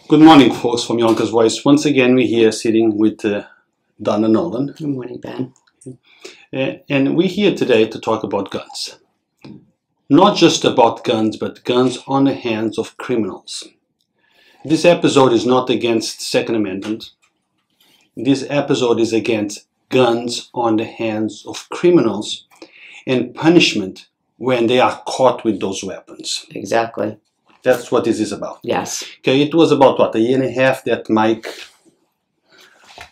Good morning, folks, from Yonkers Voice. Once again, we're here sitting with Donna Nolan. Good morning, Ben. And we're here today to talk about guns. Not just about guns, but guns on the hands of criminals. This episode is not against Second Amendment. This episode is against guns on the hands of criminals and punishment when they are caught with those weapons. Exactly. That's what this is about. Yes. Okay, it was about what, a year and a half that Mike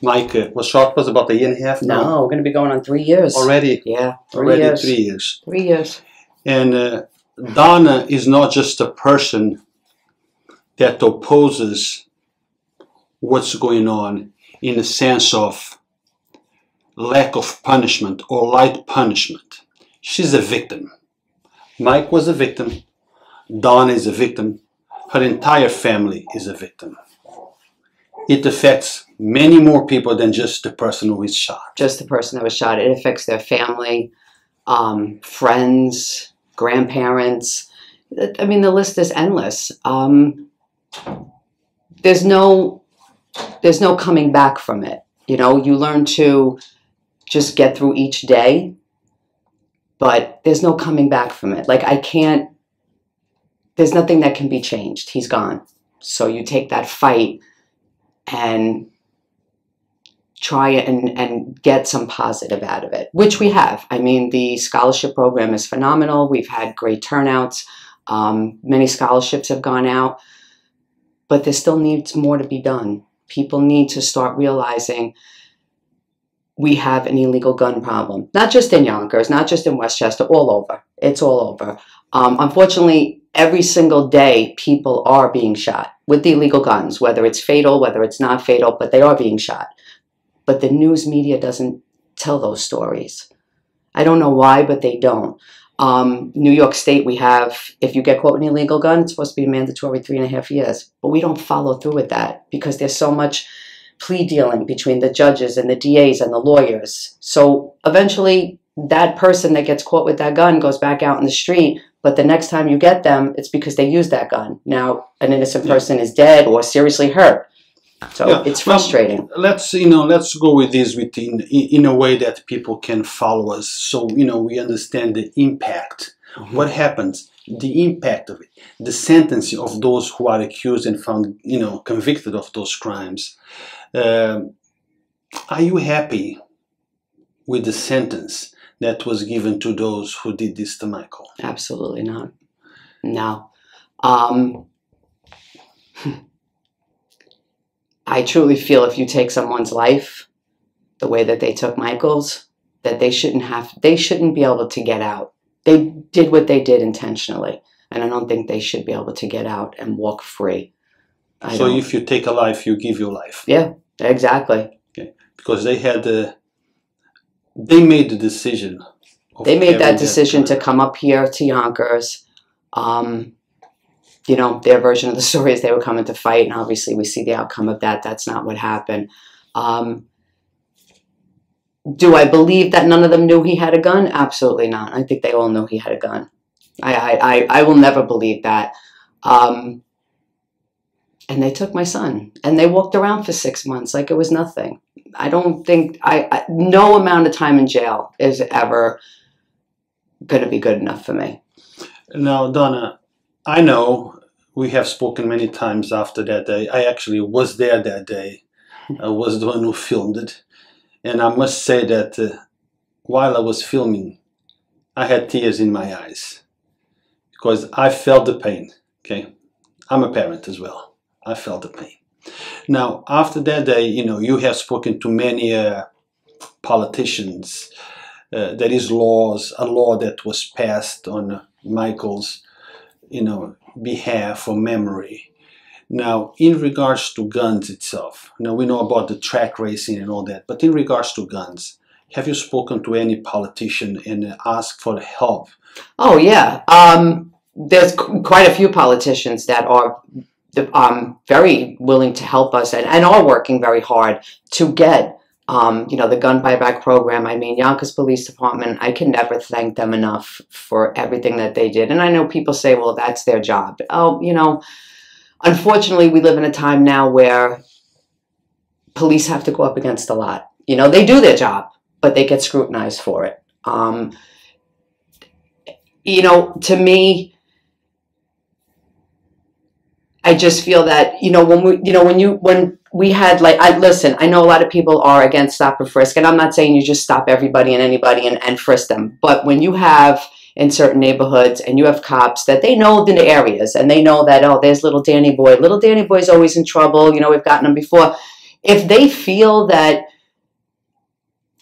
was shot. Was about a year and a half now? No, we're going to be going on 3 years. Already? Yeah, 3 already years. 3 years. 3 years. And Donna is not just a person that opposes what's going on in the sense of lack of punishment or light punishment. She's a victim. Mike was a victim. Donna is a victim. Her entire family is a victim. It affects many more people than just the person who is shot. Just the person that was shot. It affects their family, friends, grandparents. I mean, the list is endless. There's no coming back from it. You know, you learn to just get through each day, but there's no coming back from it. Like, there's nothing that can be changed. He's gone. So you take that fight and try it and get some positive out of it, which we have. I mean, the scholarship program is phenomenal. We've had great turnouts. Many scholarships have gone out, but there still needs more to be done. People need to start realizing we have an illegal gun problem. Not just in Yonkers, not just in Westchester, all over. It's all over. Unfortunately, every single day, people are being shot with the illegal guns, whether it's fatal, whether it's not fatal, but they are being shot. But the news media doesn't tell those stories. I don't know why, but they don't. New York State, we have, if you get caught with an illegal gun, it's supposed to be mandatory 3.5 years. But we don't follow through with that because there's so much plea dealing between the judges and the DAs and the lawyers. So eventually, that person that gets caught with that gun goes back out in the street. But the next time you get them, it's because they used that gun. Now, an innocent person is dead or seriously hurt. So it's frustrating. Let's go with this in a way that people can follow us. So, we understand the impact. Mm-hmm. What happens, the impact of it, the sentencing of those who are accused and found, convicted of those crimes. Are you happy with the sentence that was given to those who did this to Michael? Absolutely not. No. I truly feel if you take someone's life the way that they took Michael's, that they shouldn't be able to get out. They did what they did intentionally, and I don't think they should be able to get out and walk free. So if you take a life, you give your life. Yeah, exactly. Okay. Because they made the decision. They made that decision to come up here to Yonkers. Their version of the story is they were coming to fight, and obviously we see the outcome of that. That's not what happened. Do I believe that none of them knew he had a gun? Absolutely not. I think they all knew he had a gun. I will never believe that. And they took my son, and they walked around for 6 months like it was nothing. I don't think, no amount of time in jail is ever going to be good enough for me. Now, Donna, I know we have spoken many times after that day. I actually was there that day. I was the one who filmed it. And I must say that while I was filming, I had tears in my eyes because I felt the pain, okay? I'm a parent as well. I felt the pain. Now, after that day, you have spoken to many politicians. There is a law that was passed on Michael's, behalf or memory. Now, in regards to guns itself, now we know about the track racing and all that, but in regards to guns, have you spoken to any politician and asked for help? Oh, yeah. There's quite a few politicians that are very willing to help us and are working very hard to get the gun buyback program. I mean, Yonkers Police Department, I can never thank them enough for everything that they did. And I know people say, well, that's their job. Oh, unfortunately, we live in a time now where police have to go up against a lot. You know, they do their job, but they get scrutinized for it. You know, to me, I just feel that, you know, when we had, like, listen, I know a lot of people are against stop and frisk, and I'm not saying you just stop everybody and anybody and frisk them. But when you have in certain neighborhoods and you have cops that they know the areas and they know that, oh, there's little Danny boy. Little Danny boy's always in trouble. You know, we've gotten him before. If they feel that,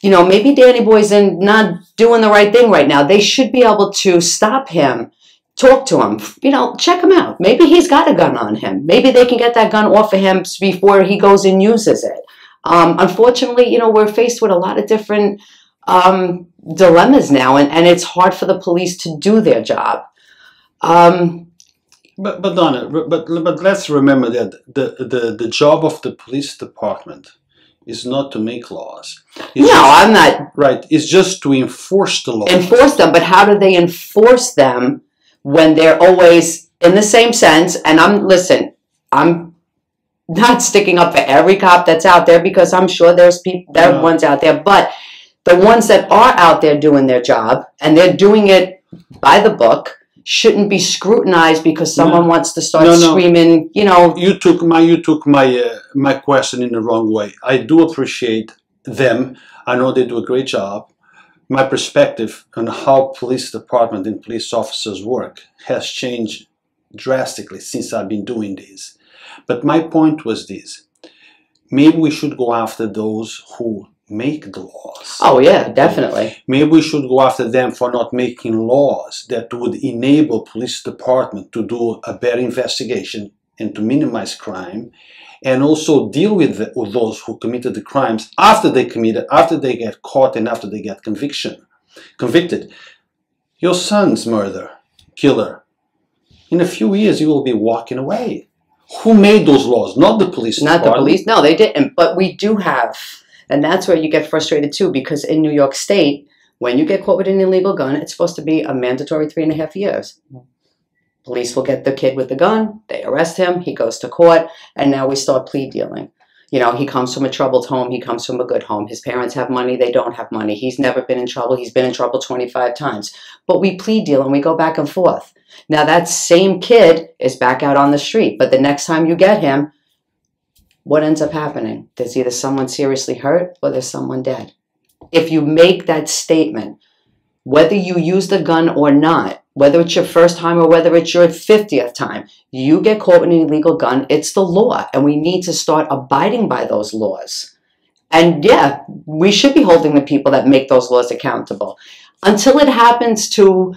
you know, maybe Danny boy's not doing the right thing right now, they should be able to stop him, talk to him, you know, check him out. Maybe he's got a gun on him. Maybe they can get that gun off of him before he goes and uses it. Unfortunately, you know, we're faced with a lot of different dilemmas now, and it's hard for the police to do their job. But Donna, but let's remember that the job of the police department is not to make laws. I'm not. Right. It's just to enforce the law. Enforce them, but how do they enforce them when they're always in the same sense? And I'm not sticking up for every cop that's out there, because I'm sure there's people, there are ones out there, but the ones that are out there doing their job and they're doing it by the book shouldn't be scrutinized because someone wants to start screaming, you know. You took my question in the wrong way. I do appreciate them. I know they do a great job. My perspective on how police department and police officers work has changed drastically since I've been doing this. But my point was this: maybe we should go after those who make the laws. Oh yeah, definitely. Maybe we should go after them for not making laws that would enable police department to do a better investigation and to minimize crime, and also deal with those who committed the crimes after they get caught and after they get convicted. Your son's killer, in a few years you will be walking away. Who made those laws? Not the police department. Not the police. No, they didn't. But we do have. And that's where you get frustrated too, because in New York State, when you get caught with an illegal gun, it's supposed to be a mandatory 3.5 years. Police will get the kid with the gun, they arrest him, he goes to court, and now we start plea dealing. You know, he comes from a troubled home, he comes from a good home. His parents have money, they don't have money. He's never been in trouble, he's been in trouble 25 times. But we plea deal and we go back and forth. Now that same kid is back out on the street, but the next time you get him, what ends up happening? There's either someone seriously hurt or there's someone dead. If you make that statement, whether you use the gun or not, whether it's your first time or whether it's your 50th time, you get caught with an illegal gun, it's the law. And we need to start abiding by those laws. And yeah, we should be holding the people that make those laws accountable. Until it happens to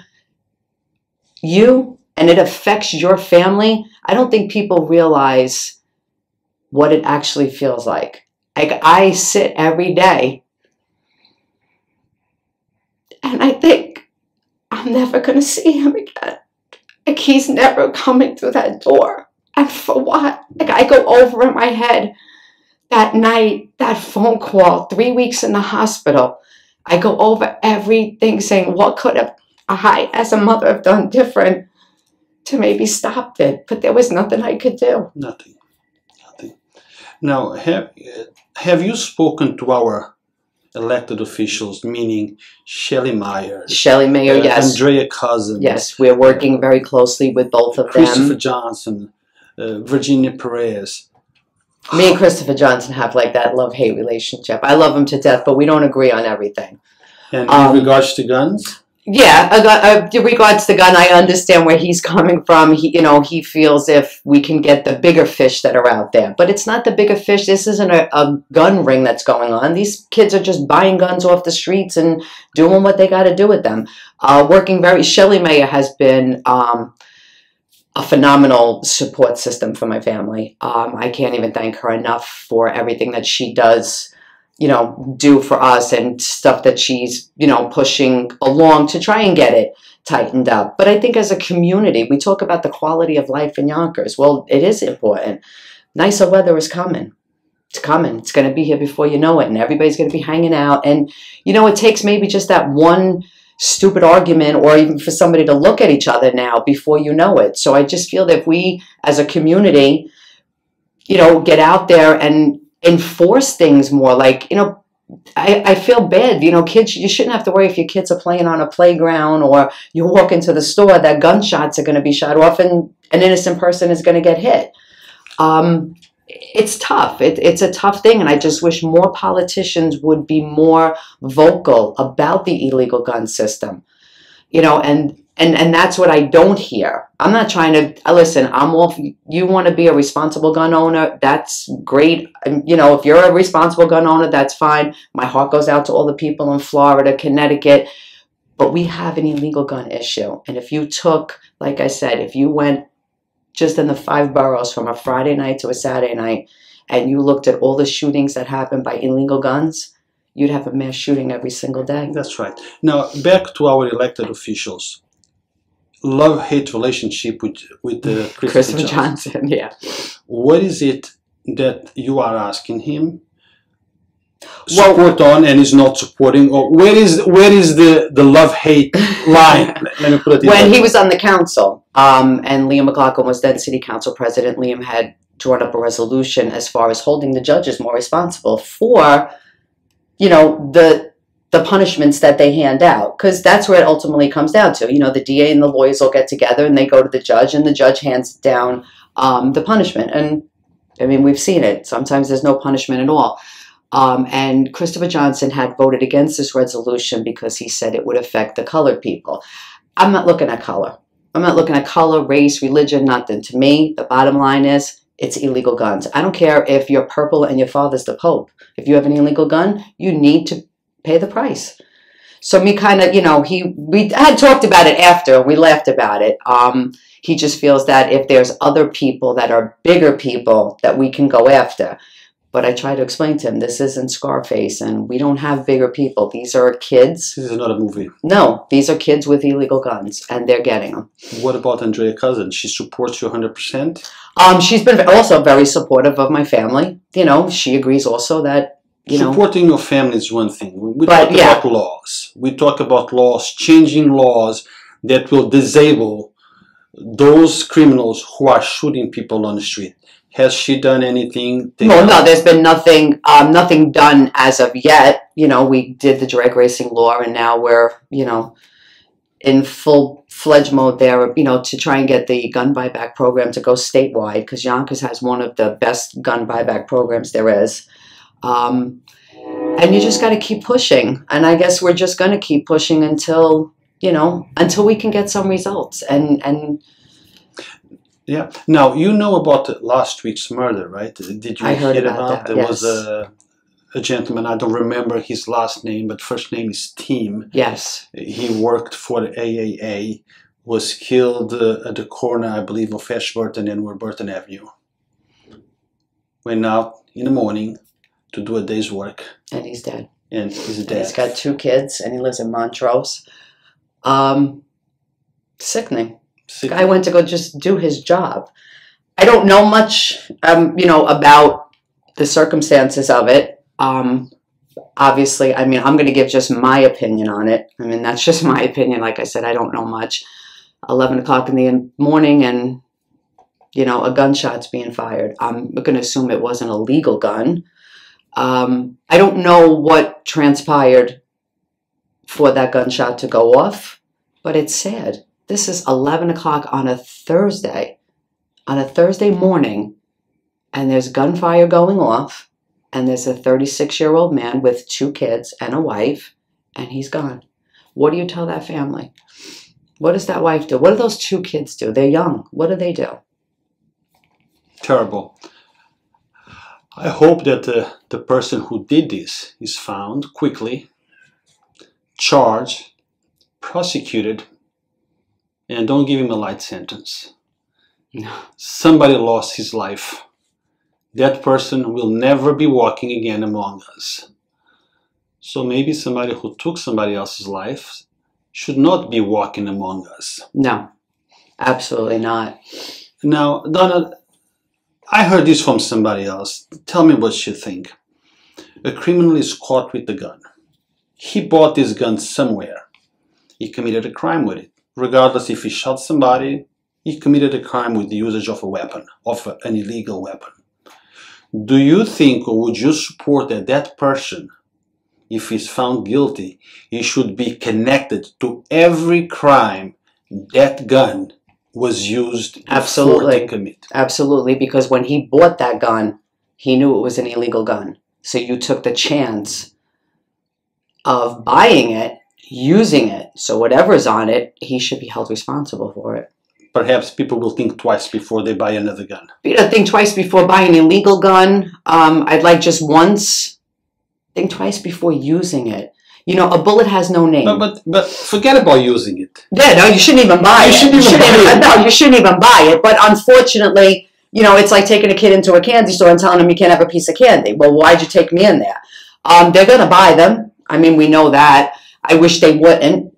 you and it affects your family, I don't think people realize what it actually feels like. Like, I sit every day and I think I'm never going to see him again. Like, he's never coming through that door. And for what? Like, I go over in my head that night, that phone call, 3 weeks in the hospital. I go over everything saying, what could have I, as a mother, have done different to maybe stop it? But there was nothing I could do. Nothing. Now, have you spoken to our elected officials, meaning Shelley Meyer? Shelley Meyer, yes. Andrea Cousins. Yes, we're working very closely with both of them. Christopher Johnson, Virginia Perez. Me and Christopher Johnson have like that love-hate relationship. I love him to death, but we don't agree on everything. And in regards to guns? Yeah, in regards to gun, I understand where he's coming from. He feels if we can get the bigger fish that are out there. But it's not the bigger fish. This isn't a gun ring that's going on. These kids are just buying guns off the streets and doing what they got to do with them. Shelley Meyer has been a phenomenal support system for my family. I can't even thank her enough for everything that she does do for us and stuff that she's, pushing along to try and get it tightened up. But I think as a community, we talk about the quality of life in Yonkers. Well, it is important. Nicer weather is coming. It's coming. It's going to be here before you know it. And everybody's going to be hanging out. And, it takes maybe just that one stupid argument or even for somebody to look at each other now before you know it. So I just feel that if we as a community, you know, get out there and enforce things more, like, you know, I feel bad, you know, kids, you shouldn't have to worry if your kids are playing on a playground or you walk into the store that gunshots are going to be shot off and an innocent person is going to get hit. It's tough. It's a tough thing, and I just wish more politicians would be more vocal about the illegal gun system. You know, and that's what I don't hear. I'm not trying to listen. I'm all. You want to be a responsible gun owner? That's great. You know, if you're a responsible gun owner, that's fine. My heart goes out to all the people in Florida, Connecticut. But we have an illegal gun issue, and if you took, like I said, if you went just in the 5 boroughs from a Friday night to a Saturday night, and you looked at all the shootings that happened by illegal guns, you'd have a mass shooting every single day. That's right. Now, back to our elected officials. Love-hate relationship with Christopher Johnson, yeah. What is it that you are asking him support on and is not supporting? Or where is the love-hate line? Let me put it when he was on the council, and Liam McLaughlin was then city council president, Liam had drawn up a resolution as far as holding the judges more responsible for, you know, the punishments that they hand out, because that's where it ultimately comes down to. You know, the DA and the lawyers will get together and they go to the judge, and the judge hands down the punishment. And I mean, we've seen it. Sometimes there's no punishment at all. And Christopher Johnson had voted against this resolution because he said it would affect the colored people. I'm not looking at color. I'm not looking at color, race, religion, nothing. To me, the bottom line is it's illegal guns. I don't care if you're purple and your father's the Pope. If you have an illegal gun, you need to pay the price. So me kind of, you know, we had talked about it after. We laughed about it. He just feels that if there's other people that are bigger people that we can go after. But I try to explain to him, this isn't Scarface, and we don't have bigger people. These are kids. This is not a movie. No, these are kids with illegal guns, and they're getting them. What about Andrea Cousins? She supports you 100%? She's been also very supportive of my family. You know, she agrees also that, you know. Supporting your family is one thing. We talk about laws. We talk about laws, changing laws that will disable those criminals who are shooting people on the street. Has she done anything? Well, no, there's been nothing done as of yet. You know, we did the drag racing law, and now we're, you know, in full-fledged mode there, you know, to try and get the gun buyback program to go statewide, because Yonkers has one of the best gun buyback programs there is. And you just got to keep pushing. And I guess we're just going to keep pushing until, you know, until we can get some results. And yeah. Now, you know about last week's murder, right? Did you hear about that? There was a gentleman, I don't remember his last name, but first name is Tim. Yes. He worked for the AAA, was killed at the corner, I believe, of Ashburton and Warburton Avenue. Went out in the morning to do a day's work. And he's dead. And he's dead. And he's got 2 kids, and he lives in Montrose. Sickening. This guy went to go just do his job. I don't know much, you know, about the circumstances of it. Obviously, I mean, I'm going to give just my opinion on it. I mean, that's just my opinion. Like I said, I don't know much. 11 o'clock in the morning, and, you know, a gunshot's being fired. I'm going to assume it wasn't a legal gun. I don't know what transpired for that gunshot to go off, but it's sad. This is 11 o'clock on a Thursday morning, and there's gunfire going off, and there's a 36-year-old man with 2 kids and a wife, and he's gone. What do you tell that family? What does that wife do? What do those 2 kids do? They're young. What do they do? Terrible. I hope that the person who did this is found quickly, charged, prosecuted, and don't give him a light sentence. No. Somebody lost his life. That person will never be walking again among us. So maybe somebody who took somebody else's life should not be walking among us. No, absolutely not. Now, Donna, I heard this from somebody else. Tell me what you think. A criminal is caught with a gun. He bought this gun somewhere. he committed a crime with it. Regardless if he shot somebody, he committed a crime with the usage of a weapon, of an illegal weapon. Do you think, or would you support that that person, if he's found guilty, he should be connected to every crime that gun was used before to commit? Absolutely, because when he bought that gun, he knew it was an illegal gun. So you took the chance of buying it, using it. So whatever's on it, he should be held responsible for it. Perhaps people will think twice before they buy another gun. You don't think twice before buying an illegal gun. I'd like just once. Think twice before using it. You know, a bullet has no name. But forget about using it. Yeah, no, you shouldn't even buy it. No, you shouldn't even buy it. But unfortunately, you know, it's like taking a kid into a candy store and telling him you can't have a piece of candy. Well, why'd you take me in there? They're going to buy them. I mean, we know that. I wish they wouldn't.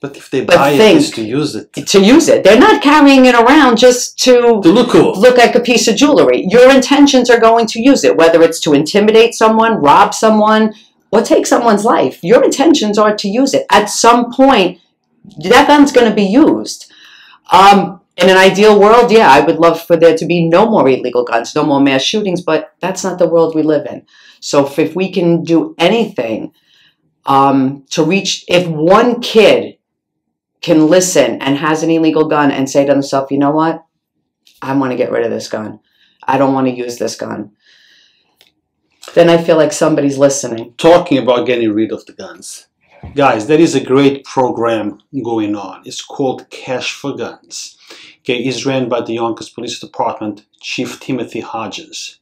But if they buy it, it's to use it. To use it. They're not carrying it around just to look cool. Look like a piece of jewelry. Your intentions are going to use it, whether it's to intimidate someone, rob someone, or take someone's life. Your intentions are to use it. At some point, that gun's going to be used. In an ideal world, yeah, I would love for there to be no more illegal guns, no more mass shootings, but that's not the world we live in. So if we can do anything to reach, if one kid can listen and has an illegal gun and say to themselves, you know what? I want to get rid of this gun. I don't want to use this gun. Then I feel like somebody's listening. Talking about getting rid of the guns. Guys, there is a great program going on. It's called Cash for Guns. Okay, it's ran by the Yonkers Police Department, Chief Timothy Hodges.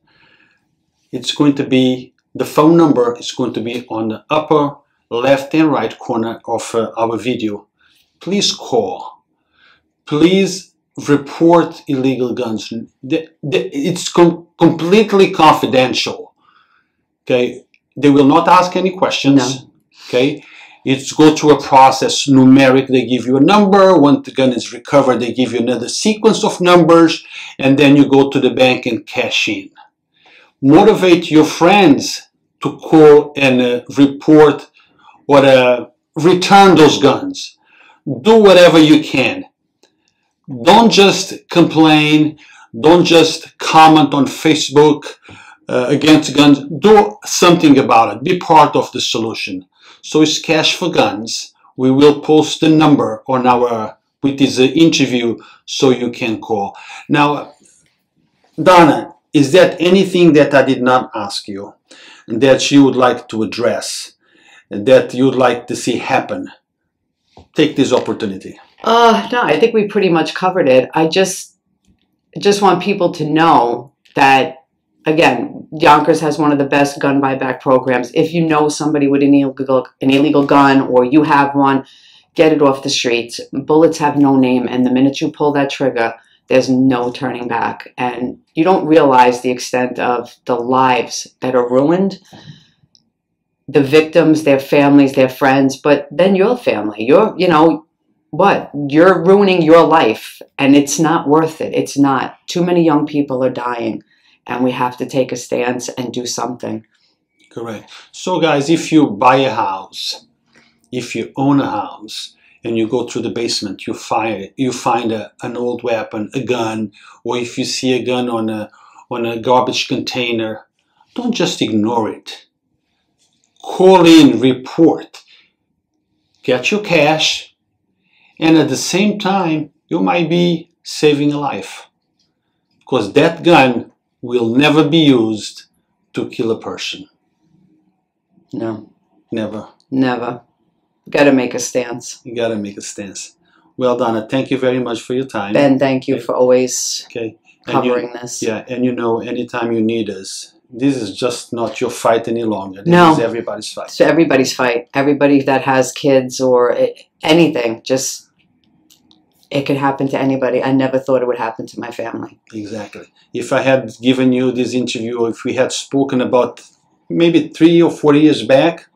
It's going to be, the phone number is going to be on the upper left and right corner of our video. Please call. Please report illegal guns. It's completely confidential. Okay, they will not ask any questions. No. Okay, it's go through a process, numeric. They give you a number. Once the gun is recovered, they give you another sequence of numbers, and then you go to the bank and cash in. Motivate your friends to call and report or return those guns. Do whatever you can. Don't just complain. Don't just comment on Facebook against guns. Do something about it. Be part of the solution. So it's Cash for Guns. We will post the number on our with this interview so you can call. Now, Donna, is there anything that I did not ask you that you would like to address, that you'd like to see happen? Take this opportunity. No, I think we pretty much covered it. I just want people to know that, again, Yonkers has one of the best gun buyback programs. If you know somebody with an illegal gun or you have one, get it off the streets. Bullets have no name, and the minute you pull that trigger, there's no turning back. And you don't realize the extent of the lives that are ruined. The victims, their families, their friends, but then your family. You know, what? You're ruining your life, and it's not worth it. It's not. Too many young people are dying, and we have to take a stance and do something. Correct. So, guys, if you buy a house, if you own a house, and you go through the basement, you find an old weapon, a gun, or if you see a gun on a garbage container, don't just ignore it. Call in, report, get your cash, and at the same time, you might be saving a life. Because that gun will never be used to kill a person. No. Never. Never. Got to make a stance. You got to make a stance. Well, Donna, thank you very much for your time. Ben, thank you for always covering this. Yeah, and you know, anytime you need us, this is just not your fight any longer. This is everybody's fight. It's everybody's fight. Everybody that has kids or anything, just, it could happen to anybody. I never thought it would happen to my family. Exactly. If I had given you this interview, or if we had spoken about maybe 3 or 4 years back,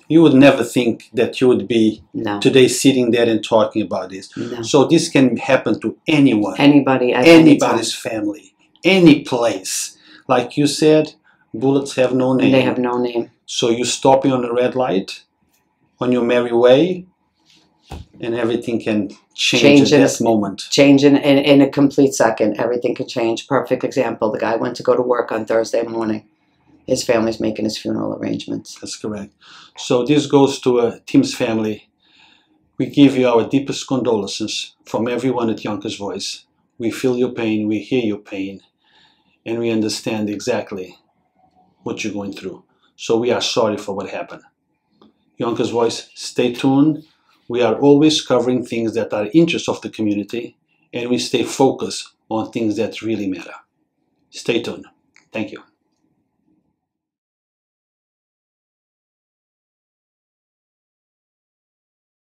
you would never think that you would be today sitting there and talking about this. No. So this can happen to anyone. Anybody at anybody's family. Any place. Like you said, bullets have no name. They have no name. So you stopping on a red light, on your merry way, And everything can change at this moment. Change in a complete second. Everything could change. Perfect example. The guy went to go to work on Thursday morning. His family's making his funeral arrangements. That's correct. So this goes to Tim's family. We give you our deepest condolences from everyone at Yonkers Voice. We feel your pain, we hear your pain, and we understand exactly what you're going through. So we are sorry for what happened. Yonkers Voice, stay tuned. We are always covering things that are interest of the community, and we stay focused on things that really matter. Stay tuned. Thank you.